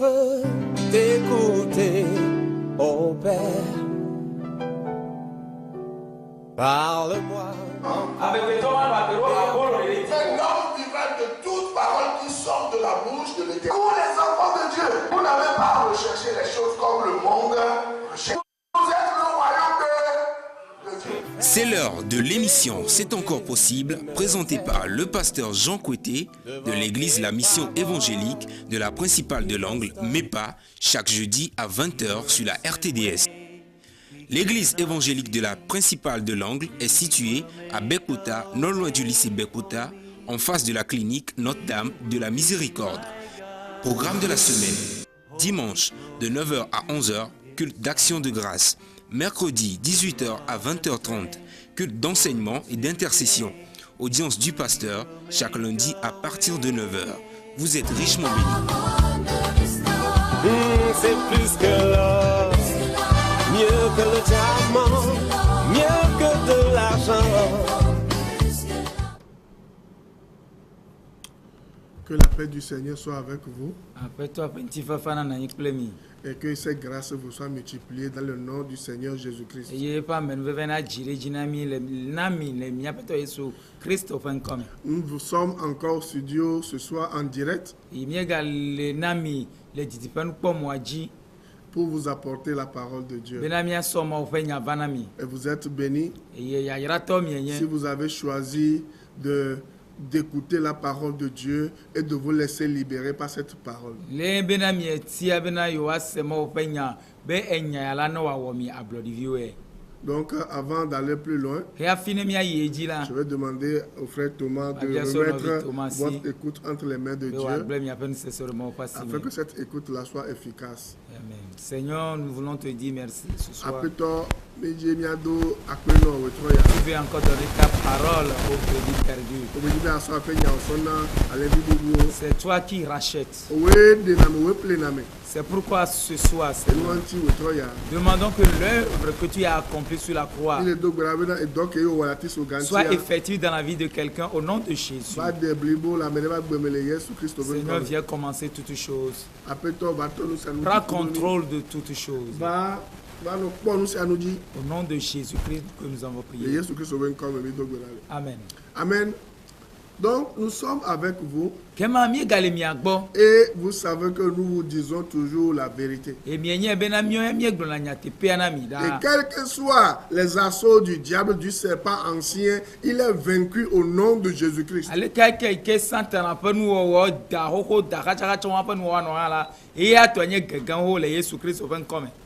veux t'écouter, ô Père. Parle-moi. Avec les Thomas, c'est l'homme vivant de toute parole qui sort de la bouche de l'Éternel. Pour les enfants de Dieu, vous n'avez pas à rechercher les choses comme le monde recherche. Vous êtes le royaume de Dieu. C'est l'heure de l'émission C'est encore possible, présentée par le pasteur Jean Coueté de l'église La Mission évangélique de la principale de l'Angle, MEPA, chaque jeudi à 20h sur la RTDS. L'église évangélique de la principale de l'Angle est située à Bekota, non loin du lycée Bekota, en face de la clinique Notre-Dame de la Miséricorde. Programme de la semaine. Dimanche de 9h à 11h, culte d'action de grâce. Mercredi 18h à 20h30, culte d'enseignement et d'intercession. Audience du pasteur chaque lundi à partir de 9h. Vous êtes richement bénis. C'est plus que l'or, mieux que le diamant, mieux que de l'argent. Que la paix du Seigneur soit avec vous et que cette grâce vous soit multipliée dans le nom du Seigneur Jésus-Christ. Nous sommes encore au studio ce soir en direct pour vous apporter la parole de Dieu. Et vous êtes bénis si vous avez choisi d'écouter la parole de Dieu et de vous laisser libérer par cette parole. Donc, avant d'aller plus loin, je vais demander au frère Thomas de remettre votre écoute entre les mains de Dieu afin que cette écoute-là soit efficace. Amen. Seigneur, nous voulons te dire merci ce soir. Tu veux encore donner ta parole aux brebis perdues. C'est toi qui rachètes. C'est pourquoi ce soir, Seigneur, demandons que l'œuvre que tu as accomplie sur la croix soit effective dans la vie de quelqu'un au nom de Jésus. Seigneur, viens commencer toutes choses. Prends contrôle de toutes choses. Au nom de Jésus-Christ que nous avons prié. Amen. Amen. Donc, nous sommes avec vous. Et vous savez que nous vous disons toujours la vérité. Et quels que soient les assauts du diable, du serpent ancien, il est vaincu au nom de Jésus-Christ.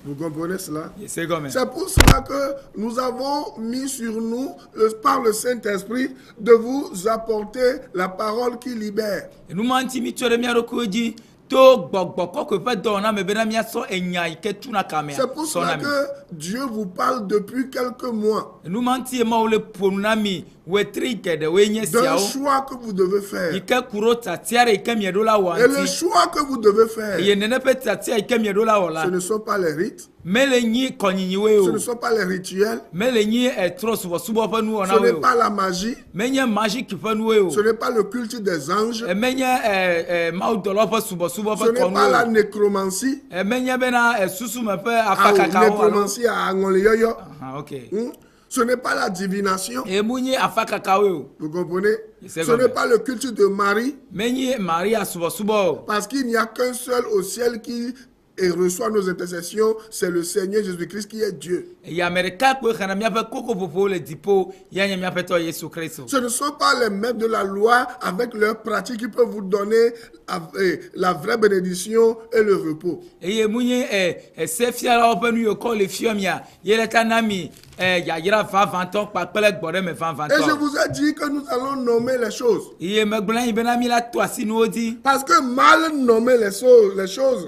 Vous comprenez cela? C'est pour cela que nous avons mis sur nous, par le Saint-Esprit, de vous apporter la parole qui libère. C'est pour cela que Dieu vous parle depuis quelques mois d'un choix que vous devez faire. Et le choix que vous devez faire, ce ne sont pas les rites, ce ne sont pas les rituels, ce n'est pas la magie, ce n'est pas le culte des anges, ce n'est pas la nécromancie. Nécromancie à Angolioyo. Ce n'est pas la divination. Vous comprenez? Ce n'est pas le culte de Marie. Parce qu'il n'y a qu'un seul au ciel qui reçoit nos intercessions, c'est le Seigneur Jésus-Christ qui est Dieu. Ce ne sont pas les maîtres de la loi avec leurs pratiques qui peuvent vous donner la vraie bénédiction et le repos. Et je vous ai dit que nous allons nommer les choses. Parce que mal nommer les choses,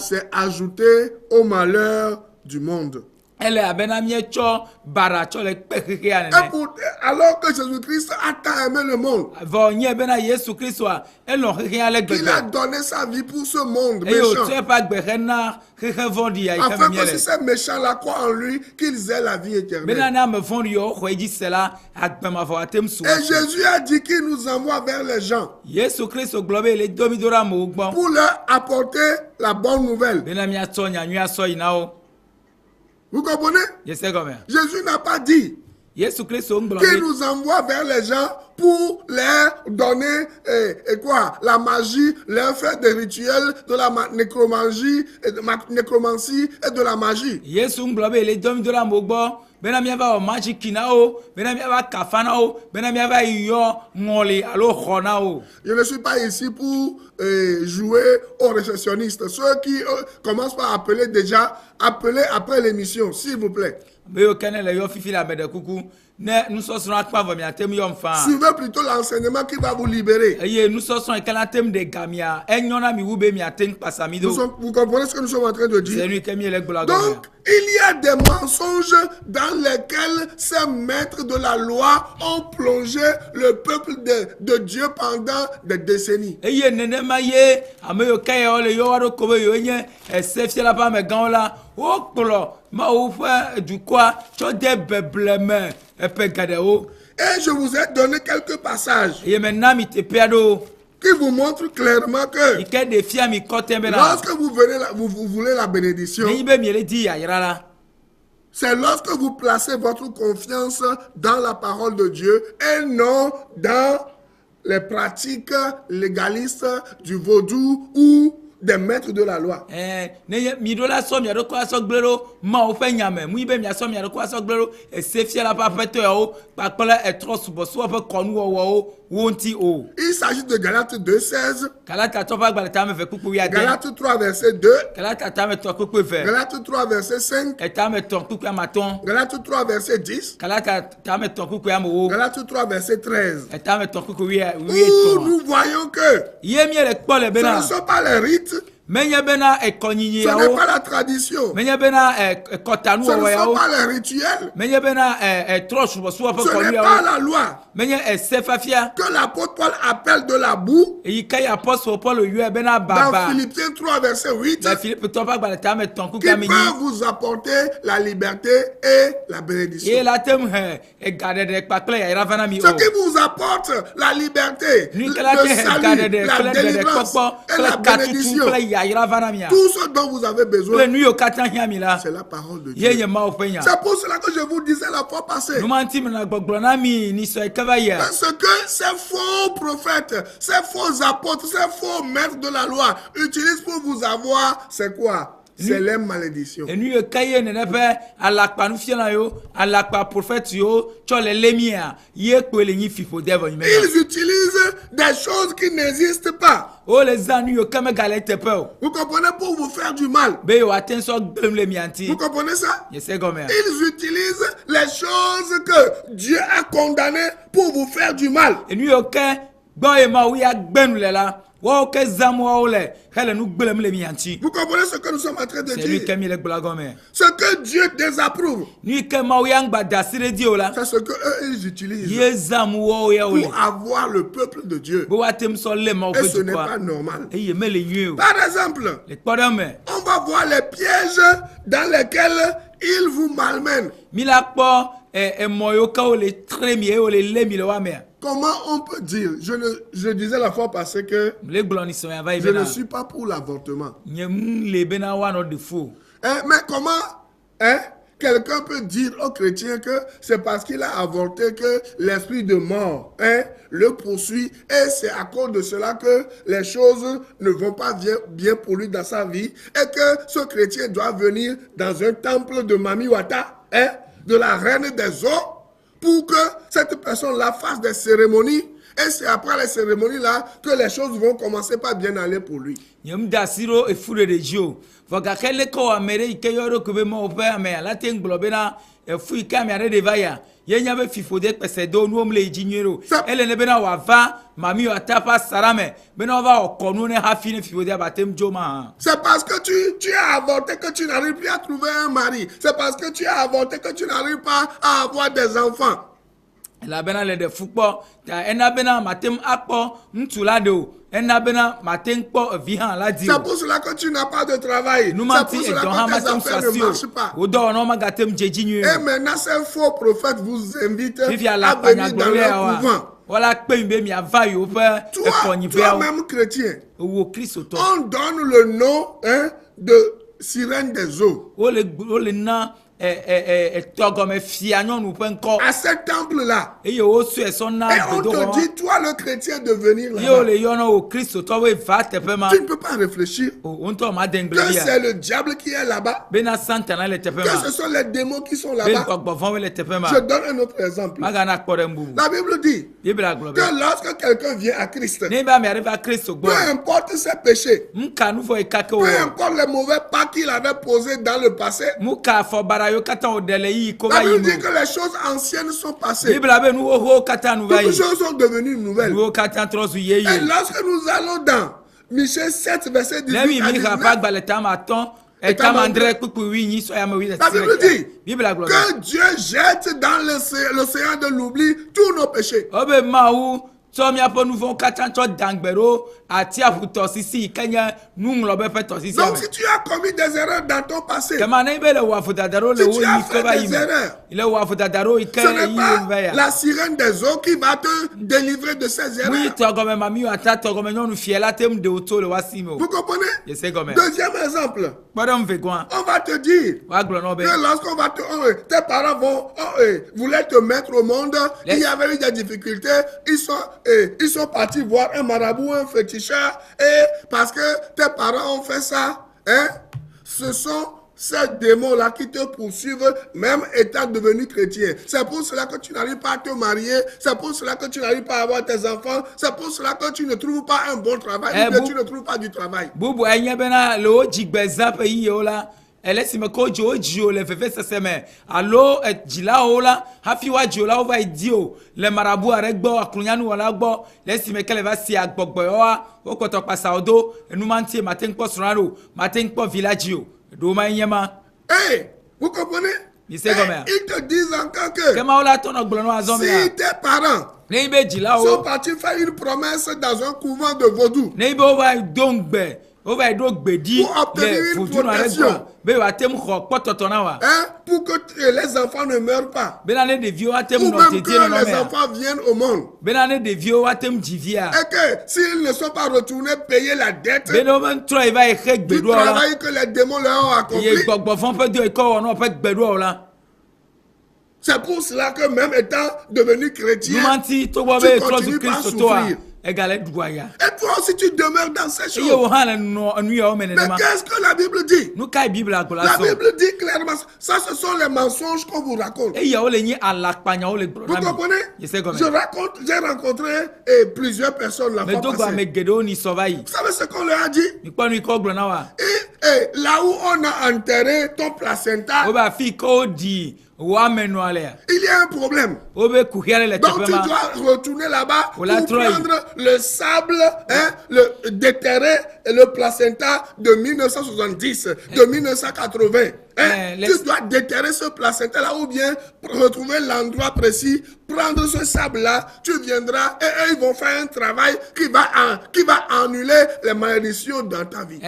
c'est ajouter au malheur du monde. alors que Jésus-Christ a tant aimé le monde, il a donné sa vie pour ce monde méchant, afin que si ces méchants-là croient en lui, qu'ils aient la vie éternelle. Et Jésus a dit qu'il nous envoie vers les gens pour leur apporter la bonne nouvelle. Vous comprenez? Jésus n'a pas dit qu'il nous envoie vers les gens pour leur donner la magie, leur faire des rituels de la nécromancie et de la magie. Je ne suis pas ici pour jouer aux réceptionnistes. Ceux qui commencent par appeler déjà, appelez après l'émission, s'il vous plaît. Suivez plutôt l'enseignement qui va vous libérer. Vous comprenez ce que nous sommes en train de dire? Donc, il y a des mensonges dans lesquels ces maîtres de la loi ont plongé le peuple de Dieu pendant des décennies. Et je vous ai donné quelques passages qui vous montrent clairement que lorsque vous voulez la bénédiction, c'est lorsque vous placez votre confiance dans la parole de Dieu et non dans les pratiques légalistes du vaudou ou des maîtres de la loi. Il s'agit de Galates 2:16, Galates 3 verset 2, Galates 3 verset 5, Galates 3 verset 10, Galates 3 verset 13. Où nous voyons que ce ne sont pas les rites, ce n'est pas la tradition, ce ne sont pas les rituels, ce n'est pas la loi que l'apôtre Paul appelle de la boue. Dans Philippiens 3 verset 8, qui peut vous apporter la liberté et la bénédiction. Ce qui vous apporte la liberté, le salut, la délivrance et la bénédiction, tout ce dont vous avez besoin, c'est la parole de Dieu. C'est pour cela que je vous disais la fois passée, parce que ces faux prophètes, ces faux apôtres, ces faux maîtres de la loi utilisent pour vous avoir, c'est quoi? C'est les malédictions. Ils utilisent des choses qui n'existent pas. Vous comprenez, pour vous faire du mal. Vous comprenez ça? Ils utilisent les choses que Dieu a condamnées pour vous faire du mal. Vous comprenez ce que nous sommes en train de dire? Ce que Dieu désapprouve, c'est ce qu'eux ils utilisent pour avoir le peuple de Dieu. Et ce n'est pas normal. Par exemple, on va voir les pièges dans lesquels ils vous malmènent. Comment on peut dire? Je disais la fois passée que je ne suis pas pour l'avortement. Mais comment quelqu'un peut dire aux chrétiens que c'est parce qu'il a avorté que l'esprit de mort le poursuit et c'est à cause de cela que les choses ne vont pas bien pour lui dans sa vie et que ce chrétien doit venir dans un temple de Mami Wata, de la reine des eaux, pour que cette personne-là fasse des cérémonies. Et c'est après les cérémonies-là que les choses vont commencer par bien aller pour lui. mami atapa sarame benova okonune hafine fiwodia batem joma. C'est parce que tu as avorté que tu n'arrives plus à trouver un mari. C'est parce que tu as avorté que tu n'arrives pas à avoir des enfants. La bena le de football ta ena bena matem akpo ntulado ena bena matem kpo vihan la di. C'est pour cela que tu n'as pas de travail. C'est pour cela que tes affaires ne marchent pas. Et maintenant ces faux prophètes vous invitent à venir dans leur couvent. Toi-même chrétien, on donne le nom de sirène des eaux. À cet temple-là. Et on te dit, toi le chrétien, de venir là-bas. Tu ne peux pas réfléchir que c'est le diable qui est là-bas, que ce sont les démons qui sont là-bas. Je donne un autre exemple. La Bible dit que lorsque quelqu'un vient à Christ, peu importe ses péchés, peu importe les mauvais pas qu'il avait posés dans le passé, la Bible dit que les choses anciennes sont passées. Toutes choses sont devenues nouvelles. Et lorsque nous allons dans Michée 7, verset 18 à 19, la Bible dit que Dieu jette dans l'océan de l'oubli tous nos péchés. Donc si tu as commis des erreurs dans ton passé, si tu as fait des erreurs, ce n'est pas la sirène des eaux qui va te délivrer de ces erreurs. Vous comprenez? Deuxième exemple, on va te dire que lorsqu'on va tes parents voulaient te mettre au monde, il y avait eu des difficultés, ils sont partis voir un marabout, un féticheur, et parce que tes parents ont fait ça, ce sont ces démons-là qui te poursuivent, même étant devenu chrétien. C'est pour cela que tu n'arrives pas à te marier, c'est pour cela que tu n'arrives pas à avoir tes enfants, c'est pour cela que tu ne trouves pas un bon travail, ou que tu ne trouves pas du travail. Elesime ko jo le fefe seseme allo jila ola hafi wa jola over idio le marabu aregbo akunyanu wala gbo lesime kele va si agbogbo wa o ko to pasa odo enu mantie matin po suraro matin po village yo do ma nyema. Vous comprenez? Ils te disent encore que si tes parents sont partis faire une promesse dans un couvent de vaudou pour obtenir une protection, pour que les enfants ne meurent pas, ou même que les enfants viennent au monde, et que s'ils ne sont pas retournés payer la dette du travail que les démons leur ont accompli, c'est pour cela que même étant devenu chrétien, tu continues pas à souffrir. Et toi aussi tu demeures dans ces choses. Mais qu'est-ce que la Bible dit? La Bible dit clairement, ça ce sont les mensonges qu'on vous raconte. Vous comprenez? J'ai rencontré plusieurs personnes la fois passée. Vous savez ce qu'on leur a dit? Et là où on a enterré ton placenta, il y a un problème. Donc tu dois retourner là-bas pour prendre le sable, le déterrer le placenta de 1970, de 1980. Tu dois déterrer ce placenta-là ou bien retrouver l'endroit précis, prendre ce sable-là, tu viendras et eux, ils vont faire un travail qui va annuler les malédictions dans ta vie.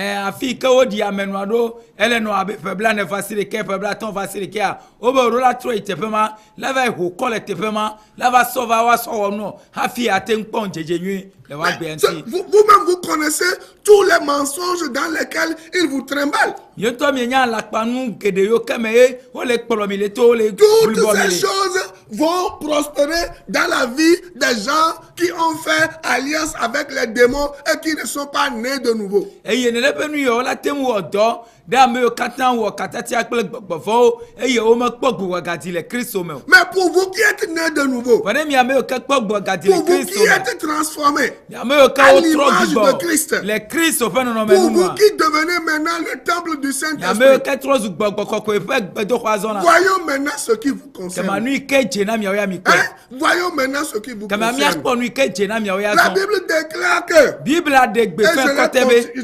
Vous-même, vous connaissez tous les mensonges dans lesquels ils vous trimballent. Toutes ces choses vont prospérer dans la vie des gens qui ont fait alliance avec les démons et qui ne sont pas nés de nouveau. Mais pour vous qui êtes nés de nouveau, pour vous qui êtes transformés à l'image de Christ, pour vous qui devenez maintenant le temple du Saint-Esprit, voyons maintenant ce qui vous concerne. Voyons maintenant ce qui vous concerne. La Bible déclare que, et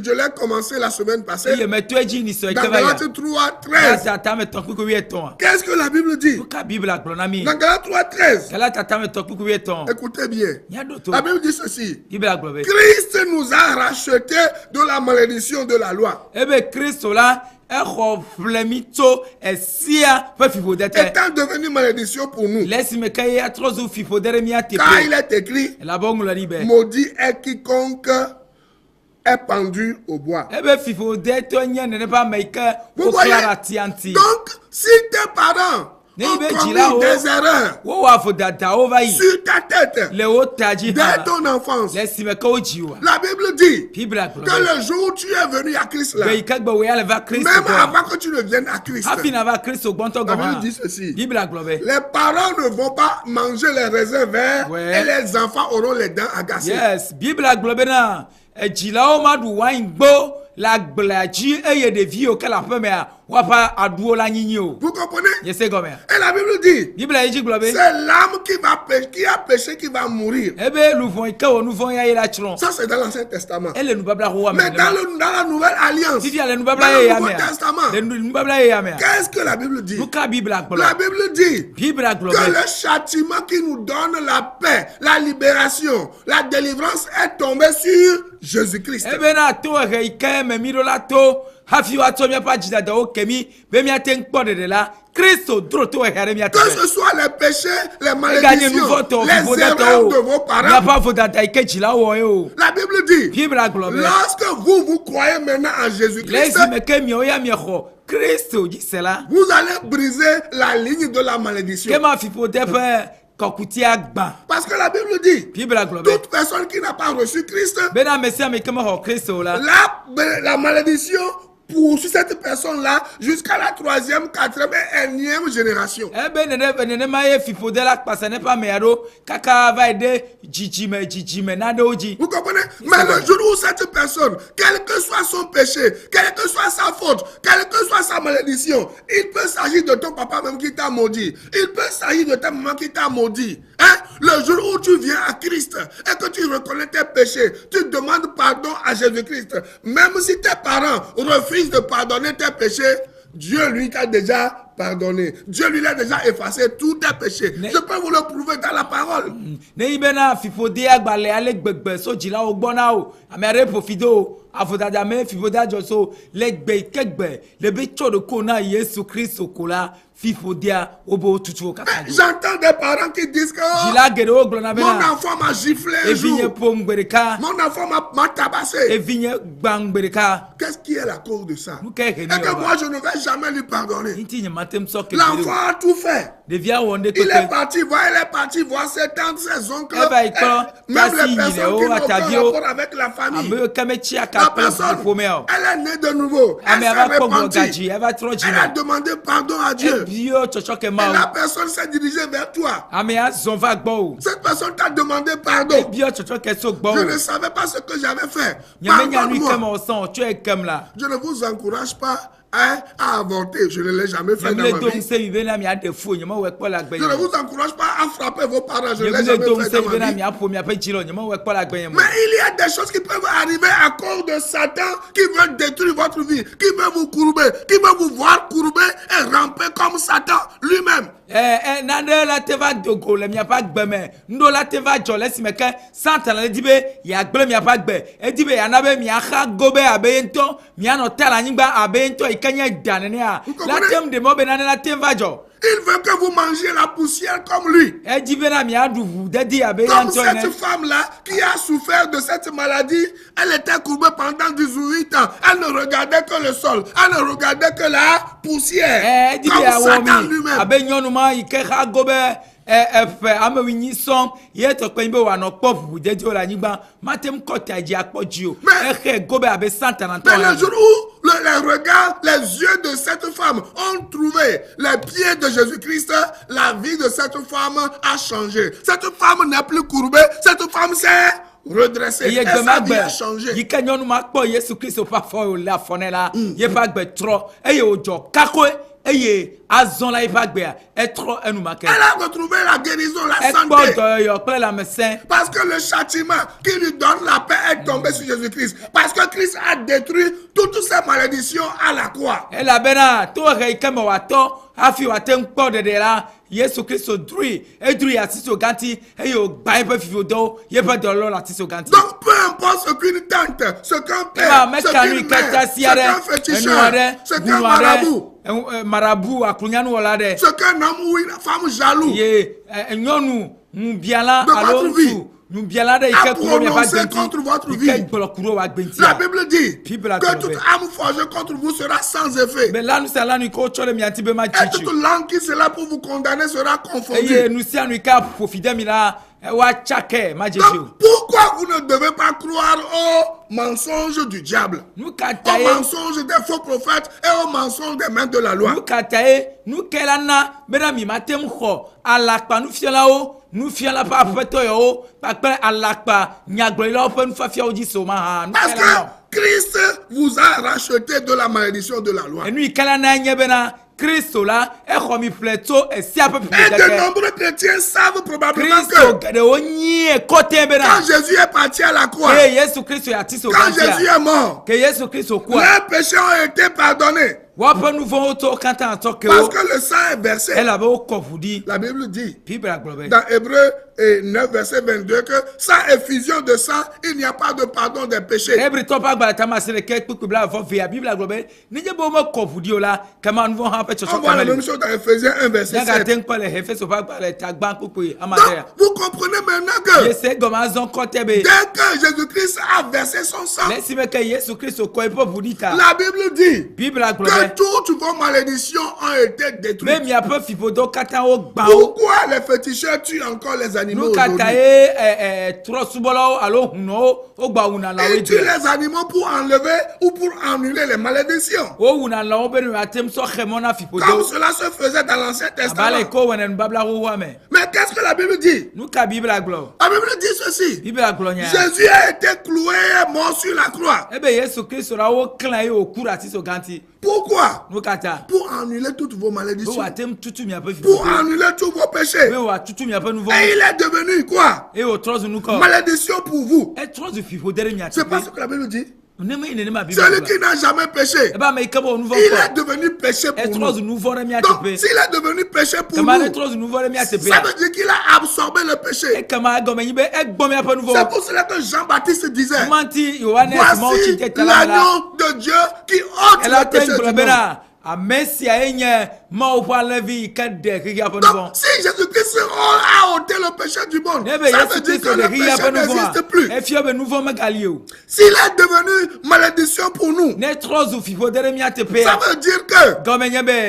je l'ai commencé la semaine passée, dans Galates 3:13. Qu'est-ce que la Bible dit? Dans Galates 3:13. Écoutez bien. La Bible dit ceci. Christ nous a rachetés de la malédiction de la loi. Étant devenu malédiction pour nous. Car il est écrit, maudit est quiconque est pendu au bois. Vous voyez? Donc, si tes parents ont commis des erreurs sur ta tête dès ton enfance, la Bible dit que le jour où tu es venu à Christ là, même avant que tu ne viennes à Christ, la Bible dit ceci: les parents ne vont pas manger les raisins verts et les enfants auront les dents agacées. Yes, Bible la blaji et de vie auquel la première wapa aduo la nigno. Vous comprenez? Et la Bible dit, c'est l'âme qui a péché qui va mourir. Ça c'est dans l'Ancien Testament. Mais dans la Nouvelle Alliance, dans le Nouveau Testament, qu'est-ce que la Bible dit? La Bible dit que le châtiment qui nous donne la paix, la libération, la délivrance est tombé sur Jésus-Christ. Que ce soit les péchés, les malédictions, les erreurs de vos parents. La Bible dit, lorsque vous croyez maintenant en Jésus-Christ, vous allez briser la ligne de la malédiction. Parce que la Bible dit, toute personne qui n'a pas reçu Christ, la malédiction poursuit cette personne-là jusqu'à la 3e, 4e et 1e génération. Vous comprenez? Mais le jour où cette personne, quel que soit son péché, quelle que soit sa faute, quelle que soit sa malédiction, il peut s'agir de ton papa même qui t'a maudit, il peut s'agir de ta maman qui t'a maudit. Le jour où tu viens à Christ et que tu reconnais tes péchés, tu demandes pardon à Jésus-Christ. Même si tes parents refusent de pardonner tes péchés, Dieu lui t'a déjà pardonné. Dieu lui a déjà effacé tous tes péchés. Je peux vous le prouver dans la parole. J'entends des parents qui disent que mon enfant m'a giflé un jour, mon enfant m'a tabassé. Qu'est-ce qui est la cause de ça? Et que moi je ne vais jamais lui pardonner. L'enfant a tout fait. Il est parti voir ses tantes, ses oncles, même les personnes qui n'ont pas rapport avec la famille. La personne, elle est née de nouveau. Elle s'est repentie. Elle a demandé pardon à Dieu. Et la personne s'est dirigée vers toi. Cette personne t'a demandé pardon. Je ne savais pas ce que j'avais fait. Pardonne-moi. Je ne vous encourage pas à avorter. Je ne l'ai jamais fait dans ma vie. Je ne vous encourage pas à frapper vos parents. Je ne l'ai jamais fait dans ma vie. Mais il y a des choses qui peuvent arriver à cause de Satan qui veut détruire votre vie, qui veut vous courber, qui veut vous voir courber et ramper comme Satan lui-même. Il veut que vous mangiez la poussière comme lui. Comme cette femme-là qui a souffert de cette maladie, elle était courbée pendant 18 ans. Elle ne regardait que le sol. Elle ne regardait que la poussière. Comme Satan lui-même. Mais le jour où les regards, les yeux de cette femme ont trouvé les pieds de Jésus-Christ, la vie de cette femme a changé. Cette femme n'est plus courbée, cette femme s'est redressée et sa vie a changé. retrouvé la guérison, la santé. Parce que le châtiment qui lui donne la paix est tombé sur Jésus-Christ. Parce que Christ a détruit toutes ces malédictions à la croix. Yesu Christ drui asiso ganti eyo gba pe fifodo ye pe de Ọlọ́run asiso ganti. Donc peu importe ce qu'une tante, ce qu'un père, ce qu'une mère, ce qu'un féticheur, ce qu'un marabout akunyanu wala de. Ce qu'un homme ou une femme jaloux. Ye nyonu mbiala alo nous bien contre votre vie. La Bible dit que toute âme forgée contre vous sera sans effet. Et toute langue qui sera pour vous condamner sera confondue. Donc, pourquoi vous ne devez pas croire aux mensonges du diable, aux mensonges des faux prophètes et aux mensonges des mains de la loi? Nous fions la pas yo parce que Christ vous a racheté de la malédiction de la loi. Et Christ là et de nombreux chrétiens savent probablement que quand Jésus est parti à la croix, quand Jésus est mort, leurs péchés ont été pardonnés. Parce que le sang est versé. La Bible dit dans Hébreux 9 verset 22 que sans effusion de sang, il n'y a pas de pardon des péchés. On voit la même chose dans Ephésiens 1 verset 7. Donc, vous comprenez maintenant que dès que Jésus-Christ a versé son sang, la Bible dit que toutes vos malédictions ont été détruites. Pourquoi les féticheurs tuent encore les animaux aujourd'hui? Ils tuent les animaux pour enlever ou pour annuler les malédictions. Comme cela se faisait dans l'Ancien Testament. Mais qu'est-ce que la Bible dit? La Bible dit ceci. Jésus a été cloué et mort sur la croix. Pourquoi? Pour annuler toutes vos malédictions. Pour annuler tous vos péchés. Et il est devenu quoi? Malédiction pour vous. C'est pas ce que la Bible dit. Celui qui n'a jamais péché, il est devenu péché pour nous. Donc, s'il est devenu péché pour nous, ça veut dire qu'il a absorbé le péché. C'est pour cela que Jean-Baptiste disait, voici l'agneau de Dieu qui ôte le péché du monde. Donc, si Jésus-Christ a ôté le péché du monde, ça veut dire que le péché n'existe plus. S'il est devenu malédiction pour nous, ça veut dire que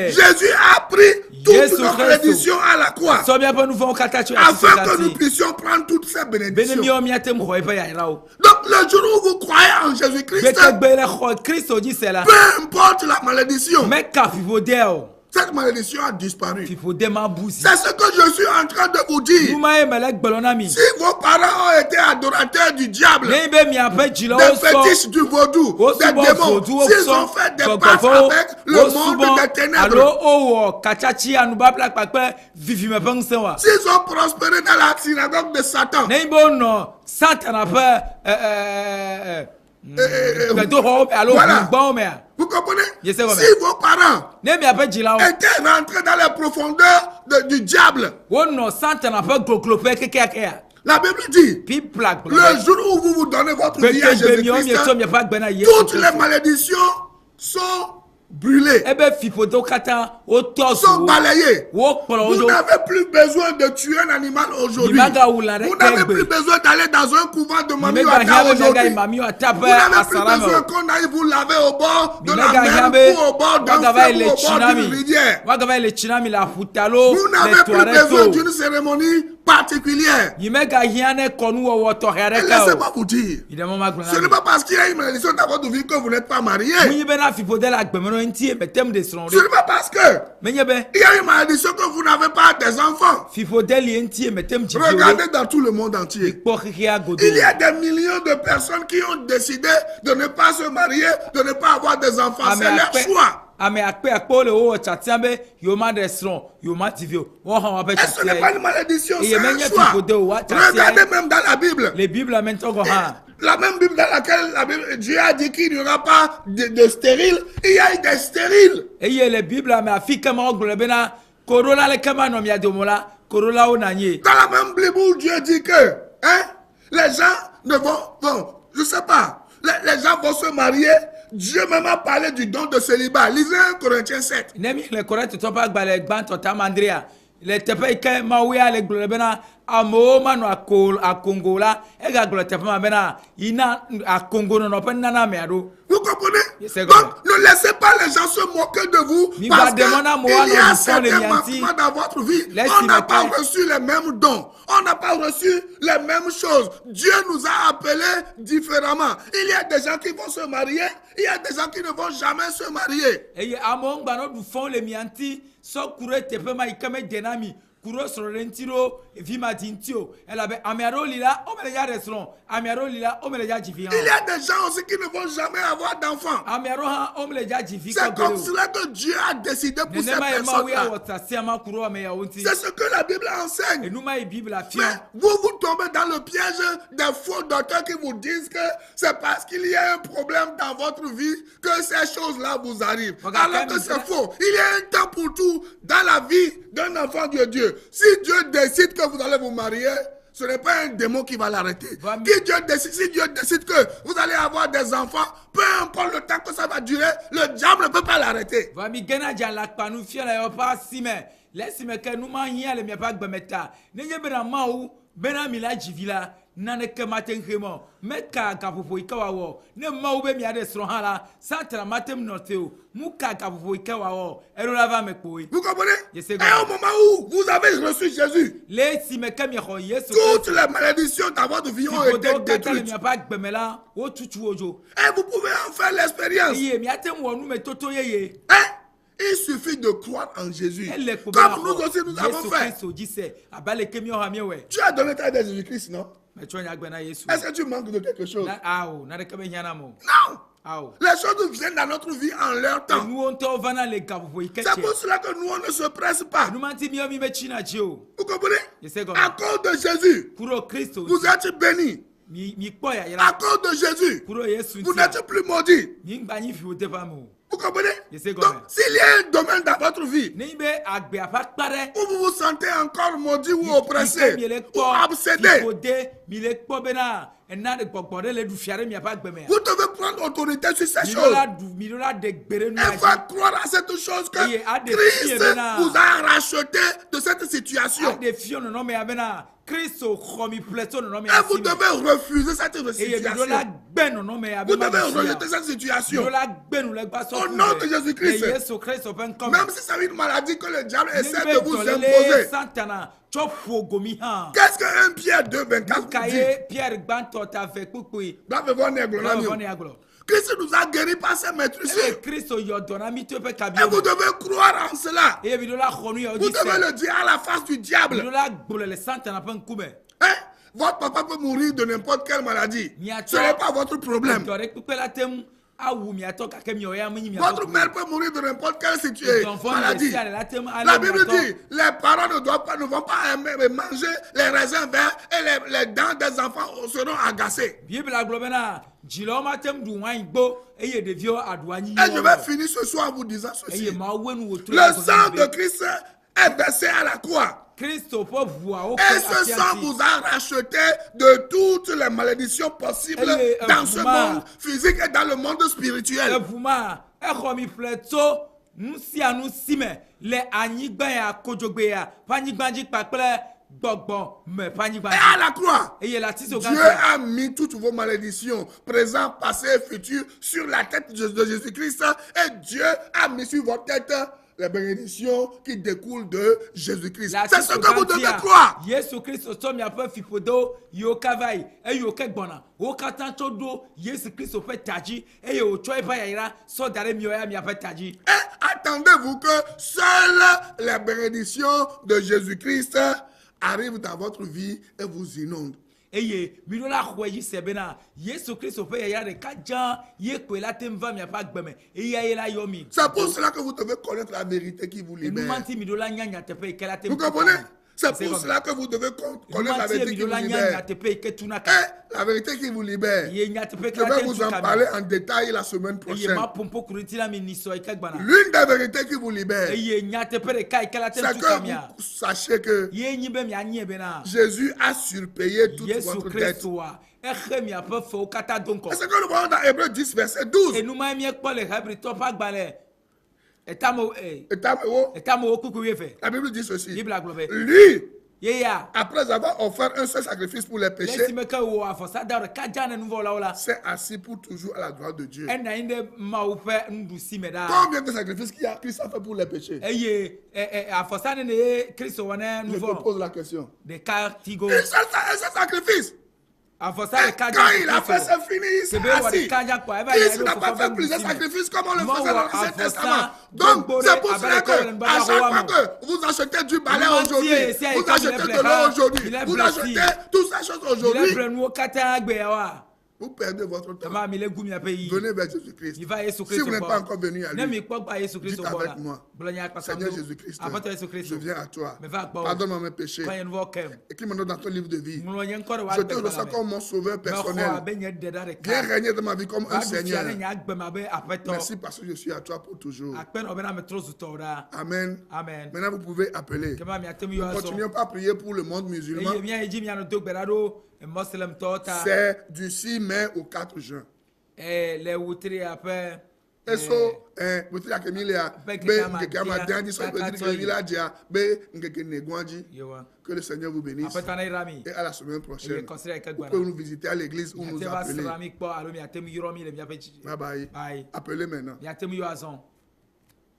Jésus a pris toutes nos malédictions à la croix, afin que nous puissions prendre toutes ces bénédictions. Donc, le jour où vous croyez en Jésus-Christ, peu importe la malédiction, cette malédiction a disparu. C'est ce que je suis en train de vous dire. Si vos parents ont été adorateurs du diable, des fétiches du vaudou, des démons, s'ils ont fait des pactes avec le monde des ténèbres, s'ils ont prospéré dans la synagogue de Satan, voilà. Vous comprenez? Si vos parents étaient rentrés dans les profondeurs du diable, la Bible dit, le jour où vous vous donnez votre vie à Jésus-Christ, toutes les malédictions sont brûlés, sont balayés. Vous n'avez plus besoin de tuer un animal aujourd'hui. Vous n'avez plus besoin d'aller dans un couvent de Mamie Ouata aujourd'hui. Vous n'avez plus besoin qu'on aille vous laver au bord de la mer ou au bord d'un fleuve ou au bord d'une rivière. Vous n'avez plus besoin d'une cérémonie particulière. Et laissez-moi vous dire, ce n'est pas parce qu'il y a une malédiction dans votre vie que vous n'êtes pas marié. Ce n'est pas parce que il y a une malédiction que vous n'avez pas des enfants. Regardez dans tout le monde entier. Il y a des millions de personnes qui ont décidé de ne pas se marier, de ne pas avoir des enfants. C'est leur choix. ce n'est pas une malédiction, c'est un choix. Regardez même dans la Bible. La même Bible dans laquelle Dieu a dit qu'il n'y aura pas de stériles, il y a des stériles. Dans la même Bible où Dieu dit que les gens ne vont, je sais pas, les gens vont se marier. Dieu même a parlé du don de célibat. Lisez 1 Corinthiens 7. Le tepe ke mawia le globena amo manu a Congo la e ga glo tepe ma bena ina a Congo no penna na meado. Vous comprenez? Donc ne laissez pas les gens se moquer de vous parce qu'il y a certains manquements dans votre vie. On n'a pas reçu les mêmes dons. On n'a pas reçu les mêmes choses. Dieu nous a appelés différemment. Il y a des gens qui vont se marier. Il y a des gens qui ne vont jamais se marier. Et among bano du fond les mianti so kure tepe ma ikame denami. Kuro sorentiro vima tintio elle avait amiaro lila o mele ya restaurant amiaro lila o mele ya jifi. Il y a des gens aussi qui ne vont jamais avoir d'enfants. Amiaro ha o mele ya jifi. C'est comme cela que Dieu a décidé pour ces personnes-là. C'est ce que la Bible enseigne. Mais vous tombez dans le piège des faux docteurs qui vous disent que c'est parce qu'il y a un problème dans votre vie que ces choses-là vous arrivent. Alors que c'est faux. Il y a un temps pour tout dans la vie d'un enfant de Dieu. Si Dieu décide que vous allez vous marier, ce n'est pas un démon qui va l'arrêter. Si Dieu décide que vous allez avoir des enfants, peu importe le temps que ça va durer, le diable ne peut pas l'arrêter. Nane ke maten khemo meka kapopo ikawawo ne maube mi ade srohala satra matem noteo muka kapopo ikawawo ero lava mekoi. Vous comprenez? Et au moment où vous avez reçu Jésus, toutes les malédictions dans votre vie ont été détruites. Et vous pouvez en faire l'expérience. Il suffit de croire en Jésus. Comme nous aussi nous avons fait. Tu as donné ta vie à Jésus-Christ, non? Est-ce que tu manques de quelque chose? Non. Les choses viennent dans notre vie en leur temps. C'est pour cela que nous, on ne se presse pas. Vous comprenez? À cause de Jésus, vous êtes bénis. À cause de Jésus, vous n'êtes plus maudits. Vous comprenez? Donc, s'il y a un domaine dans votre vie où vous vous sentez encore maudit ou oppressé ou obsédé, vous devez prendre autorité sur ces choses et faire croire à cette chose que Christ vous a racheté de cette situation. Et vous devez refuser cette situation. Vous devez rejeter cette situation. Au nom de Jésus-Christ. Même si c'est une maladie que le diable essaie de vous imposer. Qu'est-ce qu'un Pierre 2, 24 dit? Christ nous a guéris par ses maîtrises. Et vous devez croire en cela. Vous devez le dire à la face du diable. Votre papa peut mourir de n'importe quelle maladie. Ce n'est pas votre problème. Votre mère peut mourir de n'importe quelle maladie. La Bible dit, les parents ne vont pas manger les raisins verts et les dents des enfants seront agacées. Et je vais finir ce soir en vous disant ceci. Le sang de Christ est versé à la croix. Et ce sang vous a racheté de toutes les malédictions possibles dans ce monde physique et dans le monde spirituel. Et à la croix, Dieu a mis toutes vos malédictions, présentes, passées, futures, sur la tête de Jésus-Christ. Et Dieu a mis sur votre tête les bénédictions qui découlent de Jésus-Christ. C'est ce que vous devez croire. Et attendez-vous que seules les bénédictions de Jésus-Christ arrivent dans votre vie et vous inondent. eye midola khoyi sebena Yesu Christ pe ya de kajan ye ko la temva mi pa gbeme eye la yomi. C'est pour cela que vous devez connaître la vérité qui vous libère. Vous comprenez? C'est pour cela que vous devez connaître la vérité qui vous libère. Et la vérité qui vous libère. Je vais vous en parler en détail la semaine prochaine. L'une des vérités qui vous libère, c'est que vous sachiez que Jésus a surpayé toute votre dette. Et c'est que nous voyons dans Hébreux 10, verset 12. La Bible dit ceci. Lui, après avoir offert un seul sacrifice pour les péchés, s'est assis pour toujours à la droite de Dieu. Combien de sacrifices Christ a fait pour les péchés? Je te pose la question. Un seul sacrifice. Quand il a fait, c'est fini, c'est assis. Il n'a pas fait plusieurs sacrifices comme on le faisait dans l'Ancien Testament. Donc, c'est pour cela que, à chaque fois que vous achetez du balai aujourd'hui, vous achetez de l'eau aujourd'hui, vous achetez toutes ces choses aujourd'hui, vous perdez votre temps. Venez vers Jésus-Christ. Si vous n'êtes pas encore venu à lui, dites avec moi, Seigneur Jésus-Christ, je viens à toi. Pardonne-moi mes péchés. Écris-moi dans ton livre de vie. Je te reçois comme mon sauveur personnel. Viens régner dans ma vie comme un Seigneur. Merci parce que je suis à toi pour toujours. Amen. Maintenant, vous pouvez appeler. Ne continuons pas à prier pour le monde musulman. C'est du 6 mai au 4 juin. Que le Seigneur vous bénisse. Et à la semaine prochaine. Vous pouvez nous visiter à l'église ou nous appeler. Bye bye. Appelez maintenant.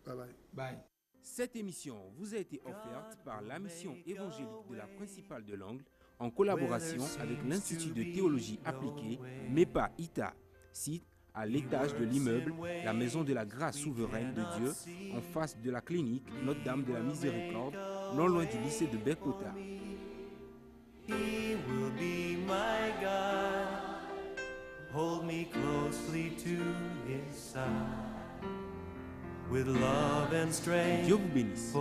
Bye bye. Cette émission vous a été offerte par la mission évangélique de la principale de l'Angle en collaboration avec l'Institut de théologie appliquée MEPA ITA, site à l'étage de l'immeuble La Maison de la Grâce Souveraine de Dieu, en face de la clinique Notre-Dame de la Miséricorde, non loin du lycée de Bekota. He will be my God. Hold me closely to his side. With love and strength. Dieu vous bénisse.